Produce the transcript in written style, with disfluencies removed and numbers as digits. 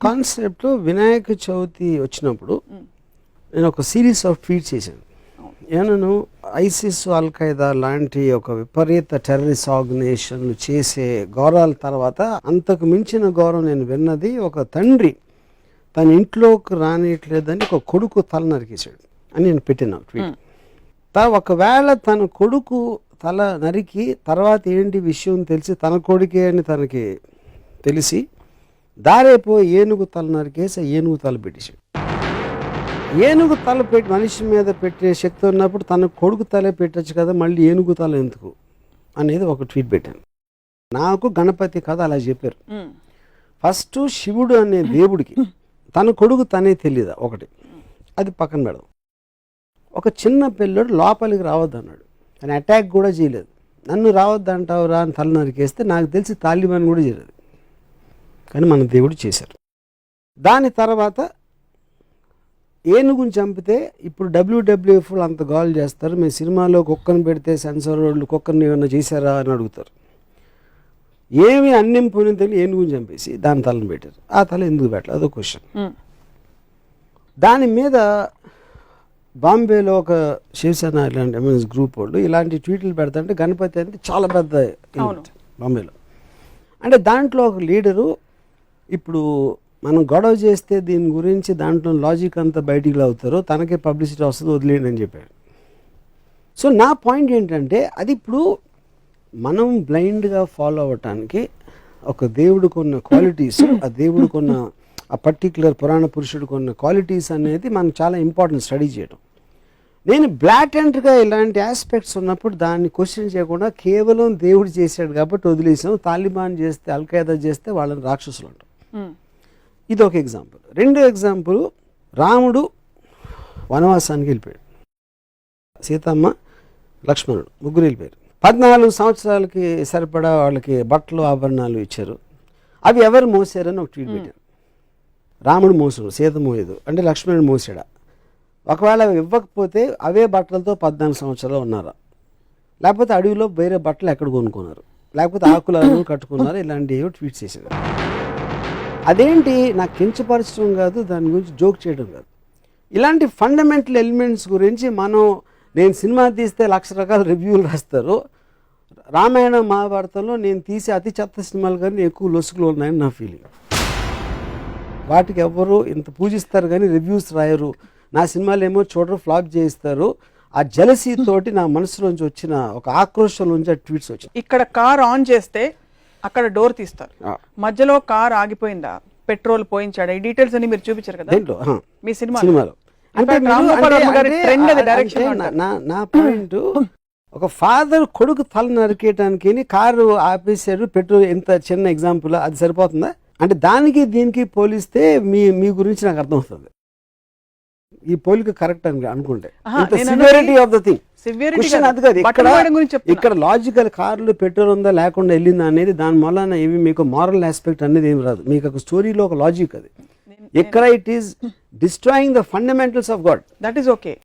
కాన్సెప్ట్లో వినాయక చవితి వచ్చినప్పుడు నేను ఒక సిరీస్ ఆఫ్ ట్వీట్స్ చేశాను. ఏమన్నాను, ఐసిస్ అల్ఖైదా లాంటి ఒక విపరీత టెర్రరిస్ట్ ఆర్గనైజేషన్లు చేసే ఘోరాల తర్వాత అంతకు మించిన ఘోరం నేను విన్నది, ఒక తండ్రి తన ఇంట్లోకి రానియట్లేదని ఒక కొడుకు తల నరికేశాడు అని నేను పెట్టిన ట్వీట్. ఒకవేళ తన కొడుకు తల నరికి తర్వాత ఏంటి విషయం తెలిసి తన కొడుకే అని తనకి తెలిసి దారేపో ఏనుగు తల నరికేసి ఏనుగు తల పెట్టేశాడు. ఏనుగు తల పెట్టి మనిషి మీద పెట్టే శక్తి ఉన్నప్పుడు తన కొడుకు తలే పెట్టచ్చు కదా, మళ్ళీ ఏనుగు తల ఎందుకు అనేది ఒక ట్వీట్ పెట్టాను. నాకు గణపతి కథ అలా చెప్పారు. ఫస్ట్ శివుడు అనే దేవుడికి తన కొడుకు తనే తెలియదా ఒకటి, అది పక్కన పెడదాం. ఒక చిన్న పిల్లడు లోపలికి రావద్దు అన్నాడు, ఆయన అటాక్ కూడా చేయలేదు. నన్ను రావద్దు అంటావురా అని తల నరికేస్తే నాకు తెలిసి తాలిబాన్ కూడా చేయలేదు, కానీ మన దేవుడు చేశారు. దాని తర్వాత ఏనుగుని చంపితే ఇప్పుడు WWF అంత గోల్ చేస్తారు, మేము సినిమాలో కుక్కను పెడితే సెన్సార్ వాళ్ళు కుక్కర్ని ఏమన్నా చేశారా అని అడుగుతారు. ఏమి అన్నింపుని తెలియని ఏనుగుని చంపేసి దాని తలను పెట్టారు. ఆ తల ఎందుకు పెట్టాలి అదో క్వశ్చన్. దాని మీద బాంబేలో ఒక శివసేన ఇలాంటి ఎంఎస్ గ్రూప్ వాళ్ళు ఇలాంటి ట్వీట్లు పెడతాంటే గణపతి అంటే చాలా పెద్ద ఈవెంట్ బాంబేలో. అంటే దాంట్లో ఒక లీడరు ఇప్పుడు మనం గొడవ చేస్తే దీని గురించి దాంట్లో లాజిక్ అంతా బయటికి లాగుతారో తనకే పబ్లిసిటీ వస్తుంది, వదిలేయండి అని చెప్పాడు. సో నా పాయింట్ ఏంటంటే అది ఇప్పుడు మనం బ్లైండ్గా ఫాలో అవ్వటానికి ఒక దేవుడికి ఉన్న క్వాలిటీస్, ఆ దేవుడికి ఉన్న ఆ పర్టిక్యులర్ పురాణ పురుషుడికి ఉన్న క్వాలిటీస్ అనేది మనకు చాలా ఇంపార్టెంట్ స్టడీ చేయడం. నేను బ్లాటెంట్గా ఇలాంటి ఆస్పెక్ట్స్ ఉన్నప్పుడు దాన్ని క్వశ్చన్ చేయకుండా కేవలం దేవుడు చేశాడు కాబట్టి వదిలేసాం, తాలిబాన్ చేస్తే అల్ఖైదా చేస్తే వాళ్ళని రాక్షసులు అంటాం. ఇది ఒక ఎగ్జాంపుల్. రెండో ఎగ్జాంపుల్, రాముడు వనవాసానికి వెళ్ళిపోయాడు, సీతమ్మ లక్ష్మణుడు ముగ్గురు వెళ్ళిపోయారు. 14 సంవత్సరాలకి సరిపడా వాళ్ళకి బట్టలు ఆభరణాలు ఇచ్చారు. అవి ఎవరు మోసారని ఒక ట్వీట్ పెట్టారు. రాముడు మోసాడు, సీత మోయదు అంటే లక్ష్మణుడు మోసాడా? ఒకవేళ ఇవ్వకపోతే అవే బట్టలతో 14 సంవత్సరాలు ఉన్నారా? లేకపోతే అడవిలో వేరే బట్టలు ఎక్కడ కొనుక్కున్నారు? లేకపోతే ఆకులను కట్టుకున్నారు? ఇలాంటివి ట్వీట్ చేశారు. అదేంటి నాకు కించపరచడం కాదు, దాని గురించి జోక్ చేయడం కాదు. ఇలాంటి ఫండమెంటల్ ఎలిమెంట్స్ గురించి నేను సినిమా తీస్తే 1,00,000 రకాల రివ్యూలు రాస్తారు. రామాయణ మహాభారతంలో నేను తీసే అతి చెత్త సినిమాలు కానీ ఎక్కువ లొసుగులు ఉన్నాయని నా ఫీలింగ్. వాటికి ఎవరు ఇంత పూజిస్తారు కానీ రివ్యూస్ రాయరు. నా సినిమాలు ఏమో చూడరు, ఫ్లాప్ చేయిస్తారు. ఆ జలసీ తోటి నా మనసులోంచి వచ్చిన ఒక ఆక్రోషం నుంచి ఆ ట్వీట్స్ వచ్చాయి. ఇక్కడ కార్ ఆన్ చేస్తే అక్కడ డోర్ తీస్తారు, మధ్యలో కార్ ఆగిపోయిందా, పెట్రోల్ పోయించాడా, ఈ డీటెయిల్స్ అన్ని మీరు చూపించారు కదా మీ సినిమాలో. అంటే నా పాయింట్, ఒక ఫాదర్ కొడుకు తల నరికేయటానికి కారు ఆపేసాడు, పెట్రోల్, ఎంత చిన్న ఎగ్జాంపుల్, అది సరిపోతుందా? అంటే దానికి దీనికి పోలిస్తే మీ గురించి నాకు అర్థమవుతుంది. ఈ పోలిక కరెక్ట్ అని అనుకుంటే severity of the thing question అది కాదు. ఇక్కడ లాజికల్ కార్లు పెట్రోల్ ఉందా లేకుండా వెళ్ళిందా అనేది దాని వలన ఏమి మీకు మారల్ ఆస్పెక్ట్ అనేది ఏమి రాదు. మీకు ఒక స్టోరీలో ఒక లాజిక్ అది. ఇక్కడ it is destroying the fundamentals of God. That is okay.